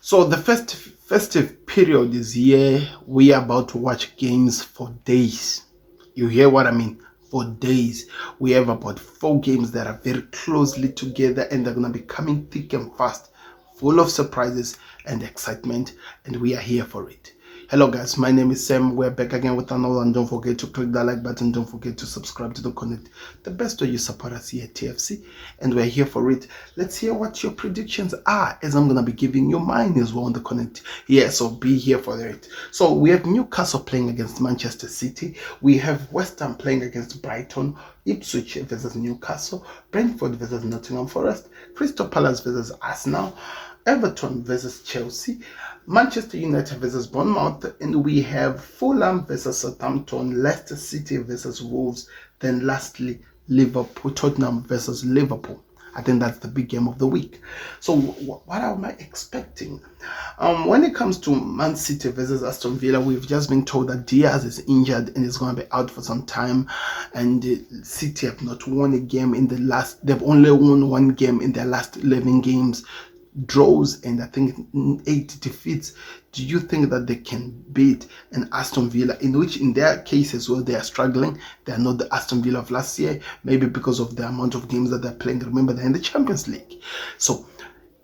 So the festive period is here. We are about to watch games for days. You hear what I mean? For days. We have about 4 games that are very closely together and they're going to be coming thick and fast, full of surprises and excitement, and we are here for it. Hello guys, my name is Sam. We're back again with another one. Don't forget to click that like button. Don't forget to subscribe to the Connect. The best way you support us here at TFC, and we're here for it. Let's hear what your predictions are, as I'm gonna be giving you mine as well on the Connect. Yeah, so be here for it. So we have Newcastle playing against Manchester City. We have West Ham playing against Brighton, Ipswich versus Newcastle, Brentford versus Nottingham Forest, Crystal Palace versus Arsenal, Everton versus Chelsea, Manchester United versus Bournemouth, and we have Fulham versus Southampton, Leicester City versus Wolves, then lastly Liverpool, Tottenham versus Liverpool. I think that's the big game of the week. So what am I expecting? When it comes to Man City versus Aston Villa, we've just been told that Diaz is injured and is going to be out for some time. And City have not won a game in the last, they've only won 1 game in their last 11 games. Draws and I think 8 defeats. Do you think that they can beat an Aston Villa, in which in their case as well they are struggling? They are not the Aston Villa of last year, maybe because of the amount of games that they're playing. Remember, they're in the Champions League. So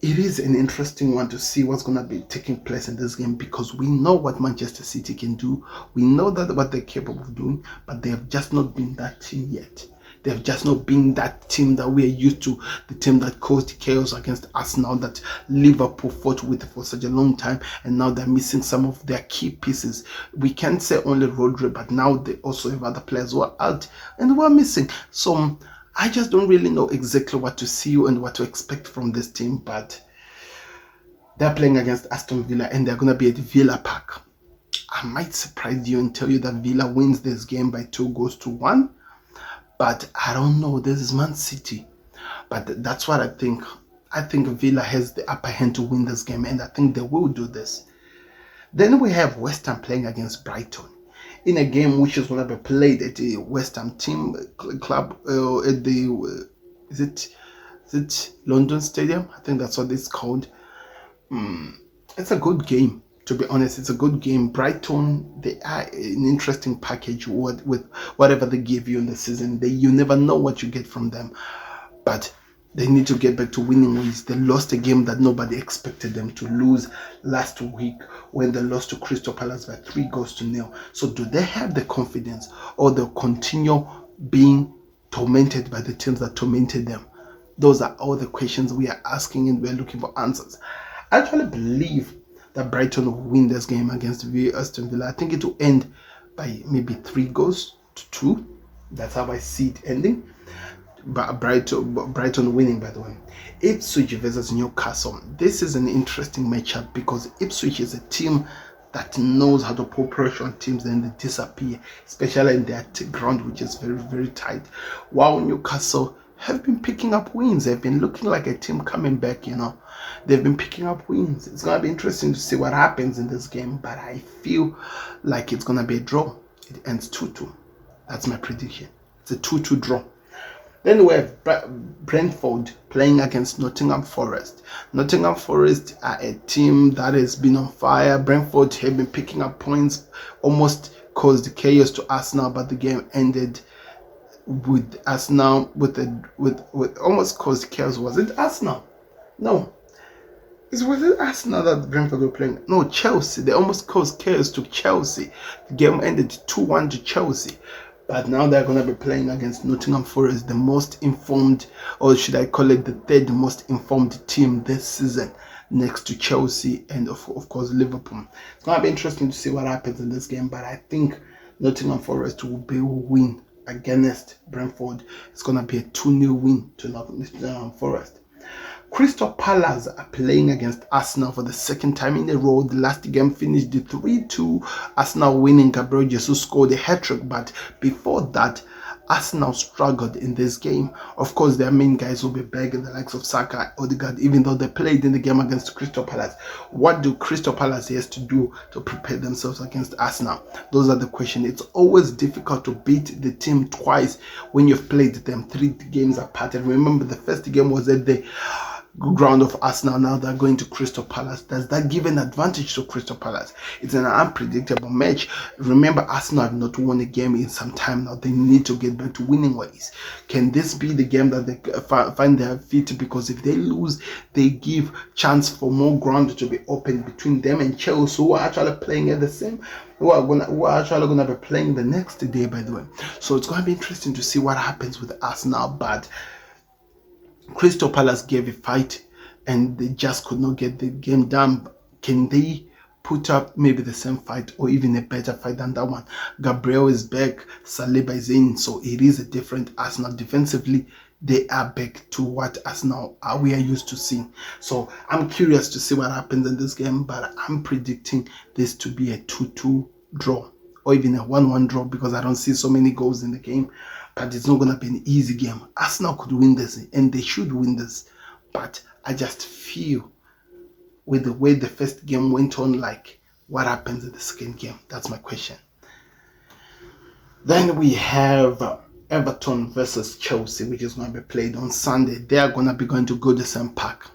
it is an interesting one to see what's going to be taking place in this game, because we know what Manchester City can do. We know that what they're capable of doing, but they have just not been that team yet. They've just not been that team that we are used to, the team that caused chaos against Arsenal, that Liverpool fought with for such a long time, and now they're missing some of their key pieces. We can't say only Rodri, but now they also have other players who are out and who are missing. So I just don't really know exactly what to see and what to expect from this team, but they're playing against Aston Villa and they're going to be at Villa Park. I might surprise you and tell you that Villa wins this game by 2-1. But I don't know. This is Man City. But that's what I think. I think Villa has the upper hand to win this game, and I think they will do this. Then we have West Ham playing against Brighton in a game which is going to be played at the West Ham team club at the is it London Stadium? I think that's what it's called. It's a good game. To be honest, it's a good game. Brighton, they are an interesting package with whatever they give you in the season. You never know what you get from them. But they need to get back to winning ways. They lost a game that nobody expected them to lose last week when they lost to Crystal Palace by 3-0. So do they have the confidence, or they'll continue being tormented by the teams that tormented them? Those are all the questions we are asking, and we're looking for answers. I actually believe that Brighton will win this game against Aston Villa. I think it will end by maybe 3-2. That's how I see it ending. But Brighton winning, by the way. Ipswich versus Newcastle. This is an interesting matchup because Ipswich is a team that knows how to put pressure on teams and they disappear, especially in their ground, which is very, very tight. While Newcastle have been picking up wins. They've been looking like a team coming back, They've been picking up wins. It's going to be interesting to see what happens in this game, but I feel like it's going to be a draw. It ends 2-2. That's my prediction. It's a 2-2 draw. Then we have Brentford playing against Nottingham Forest. Nottingham Forest are a team that has been on fire. Brentford have been picking up points, almost caused chaos to Arsenal, but the game ended with Arsenal with almost caused chaos. Was it Arsenal? No. Was it Arsenal that Brentford were playing? No, Chelsea. They almost caused chaos to Chelsea. The game ended 2-1 to Chelsea. But now they're going to be playing against Nottingham Forest, the most informed, or should I call it the third most informed team this season, next to Chelsea and of course Liverpool. It's going to be interesting to see what happens in this game, but I think Nottingham Forest will win against Brentford. It's going to be a 2-0 win to Nottingham Forest. Crystal Palace are playing against Arsenal for the second time in a row. The last game finished 3-2. Arsenal winning. Gabriel Jesus scored a hat-trick, but before that, Arsenal struggled in this game. Of course, their main guys will be back, in the likes of Saka, Odegaard, even though they played in the game against Crystal Palace. What do Crystal Palace have to do to prepare themselves against Arsenal? Those are the questions. It's always difficult to beat the team twice when you've played them 3 games apart. And remember, the first game was at the ground of Arsenal. Now they're going to Crystal Palace. Does that give an advantage to Crystal Palace? It's an unpredictable match. Remember, Arsenal have not won a game in some time now. They need to get back to winning ways. Can this be the game that they find their feet? Because if they lose, they give chance for more ground to be open between them and Chelsea, who are actually playing at the same, who are actually gonna be playing the next day, by the way. So it's gonna be interesting to see what happens with Arsenal. But Crystal Palace gave a fight and they just could not get the game done. Can they put up maybe the same fight or even a better fight than that one? Gabriel is back, Saliba is in, so it is a different Arsenal. Defensively, they are back to what Arsenal we are used to seeing. So I'm curious to see what happens in this game, but I'm predicting this to be a 2-2 draw or even a 1-1 draw because I don't see so many goals in the game. But it's not going to be an easy game. Arsenal could win this, and they should win this. But I just feel with the way the first game went on, like, what happens in the second game? That's my question. Then we have Everton versus Chelsea, which is going to be played on Sunday. They are going to be going to Goodison Park.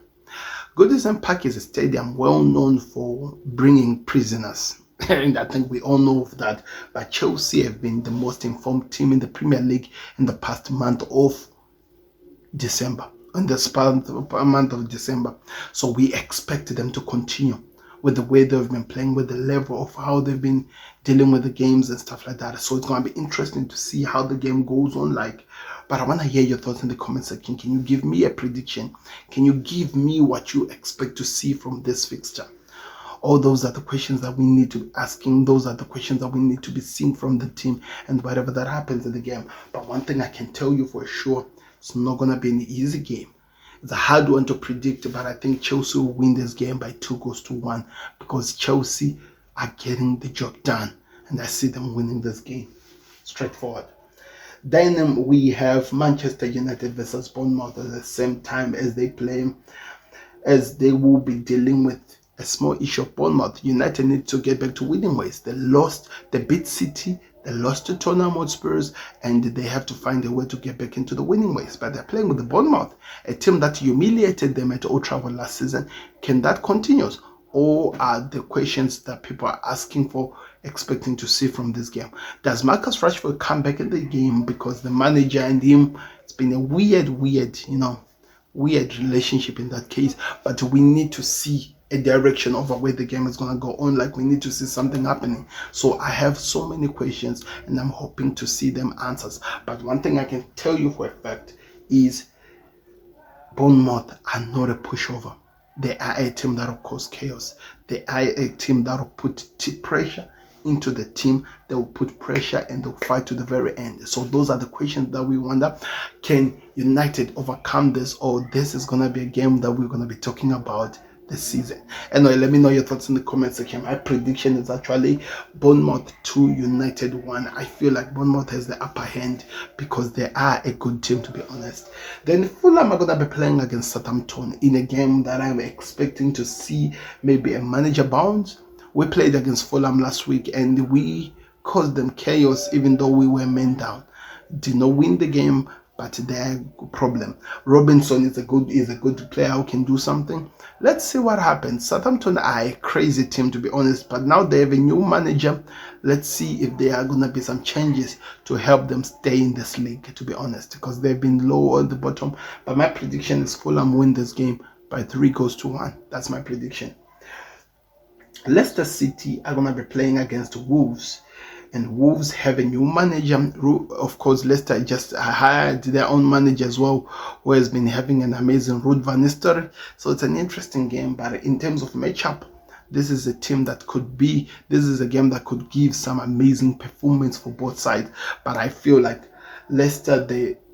Goodison Park is a stadium well known for bringing prisoners. And I think we all know of that. But Chelsea have been the most informed team in the Premier League in the past month of December. In this month of December. So we expect them to continue with the way they've been playing, with the level of how they've been dealing with the games and stuff like that. So it's going to be interesting to see how the game goes on like. But I want to hear your thoughts in the comment section. Can you give me a prediction? Can you give me what you expect to see from this fixture? All those are the questions that we need to be asking. Those are the questions that we need to be seeing from the team and whatever that happens in the game. But one thing I can tell you for sure, it's not going to be an easy game. It's a hard one to predict, but I think Chelsea will win this game by 2-1 because Chelsea are getting the job done. And I see them winning this game. Straightforward. Then we have Manchester United versus Bournemouth at the same time as they play, as they will be dealing with a small issue of Bournemouth. United need to get back to winning ways. They beat City, they lost to Tottenham Hotspurs, and they have to find a way to get back into the winning ways. But they're playing with the Bournemouth, a team that humiliated them at Old Trafford last season. Can that continue? Or are the questions that people are asking for, expecting to see from this game? Does Marcus Rashford come back in the game? Because the manager and him, it's been a weird relationship in that case. But we need to see a direction of where the game is going to go on. Like, we need to see something happening. So I have so many questions and I'm hoping to see them answers. But one thing I can tell you for a fact is Bournemouth are not a pushover. They are a team that will cause chaos. They are a team that will put pressure into the team. They will put pressure and they'll fight to the very end. So those are the questions that we wonder. Can United overcome this, or this is going to be a game that we're going to be talking about this season? Anyway, let me know your thoughts in the comment section. My prediction is actually Bournemouth 2, United 1. I feel like Bournemouth has the upper hand because they are a good team, to be honest. Then Fulham are going to be playing against Southampton in a game that I'm expecting to see maybe a manager bounce. We played against Fulham last week and we caused them chaos even though we were men down. Did not win the game, but their problem. Robinson is a good player who can do something. Let's see what happens. Southampton are a crazy team, to be honest, but now they have a new manager. Let's see if there are going to be some changes to help them stay in this league, to be honest, because they've been low at the bottom. But my prediction is Fulham win this game by 3-1. That's my prediction. Leicester City are going to be playing against Wolves. And Wolves have a new manager. Of course, Leicester just hired their own manager as well, who has been having an amazing Ruud van Nistelrooy. So it's an interesting game. But in terms of matchup, this is a game that could give some amazing performance for both sides. But I feel like Leicester,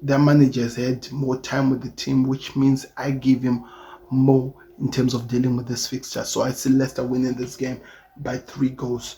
their managers had more time with the team, which means I give him more in terms of dealing with this fixture. So I see Leicester winning this game by 3-1.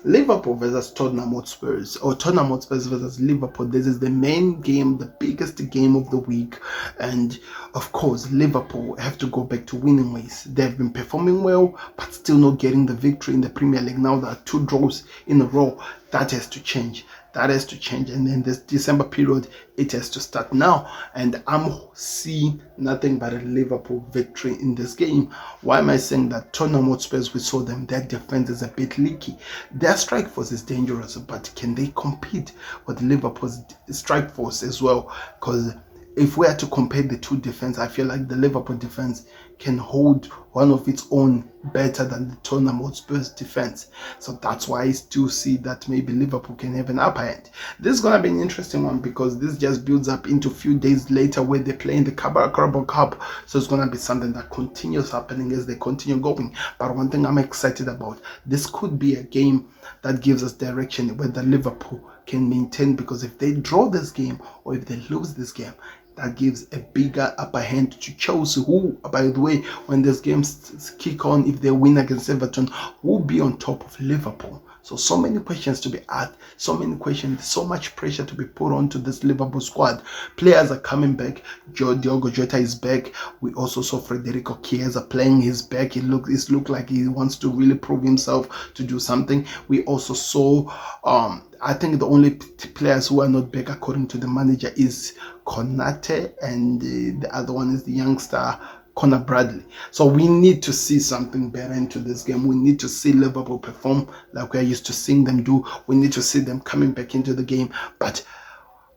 Liverpool versus Tottenham Hotspurs, or Tottenham Hotspurs versus Liverpool. This is the main game, the biggest game of the week. And of course, Liverpool have to go back to winning ways. They've been performing well, but still not getting the victory in the Premier League. Now there are 2 draws in a row. That has to change. That has to change, and then this December period, it has to start now. And I'm seeing nothing but a Liverpool victory in this game. Why am I saying that? Tottenham Hotspurs, we saw them, their defense is a bit leaky. Their strike force is dangerous, but can they compete with Liverpool's strike force as well? Because if we are to compare the two defense, I feel like the Liverpool defense can hold one of its own better than the Tottenham Hotspur's defense. So that's why I still see that maybe Liverpool can have an upper hand. This is going to be an interesting one, because this just builds up into a few days later where they play in the Carabao Cup. So it's going to be something that continues happening as they continue going. But one thing I'm excited about, this could be a game that gives us direction whether Liverpool can maintain, because if they draw this game or if they lose this game, that gives a bigger upper hand to Chelsea, who, by the way, when this game kick on, if they win against Everton, will be on top of Liverpool. So many questions to be asked, so many questions, so much pressure to be put onto this Liverpool squad. Players are coming back. Diogo Jota is back. We also saw Federico Chiesa playing his back. It looked like he wants to really prove himself to do something. We also saw, I think the only players who are not back, according to the manager, is Konate, and the other one is the youngster Connor Bradley. So we need to see something better into this game. We need to see Liverpool perform like we're used to seeing them do. We need to see them coming back into the game. But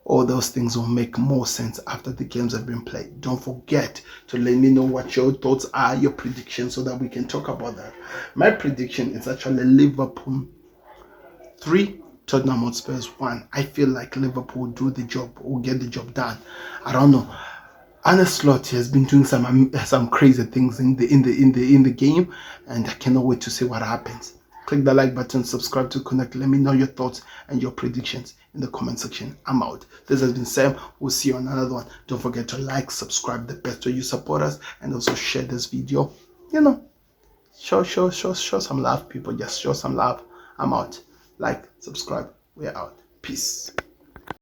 all those things will make more sense after the games have been played. Don't forget to let me know what your thoughts are, your predictions, so that we can talk about that. My prediction is actually Liverpool 3, Tottenham Hotspurs 1. I feel like Liverpool will do the job, will get the job done. I don't know. Arne Slot has been doing some crazy things in the game, and I cannot wait to see what happens. Click the like button, subscribe to Connect. Let me know your thoughts and your predictions in the comment section. I'm out. This has been Sam. We'll see you on another one. Don't forget to like, subscribe, the best way you support us, and also share this video. Show some love, people. Just show some love. I'm out. Like, subscribe. We're out. Peace.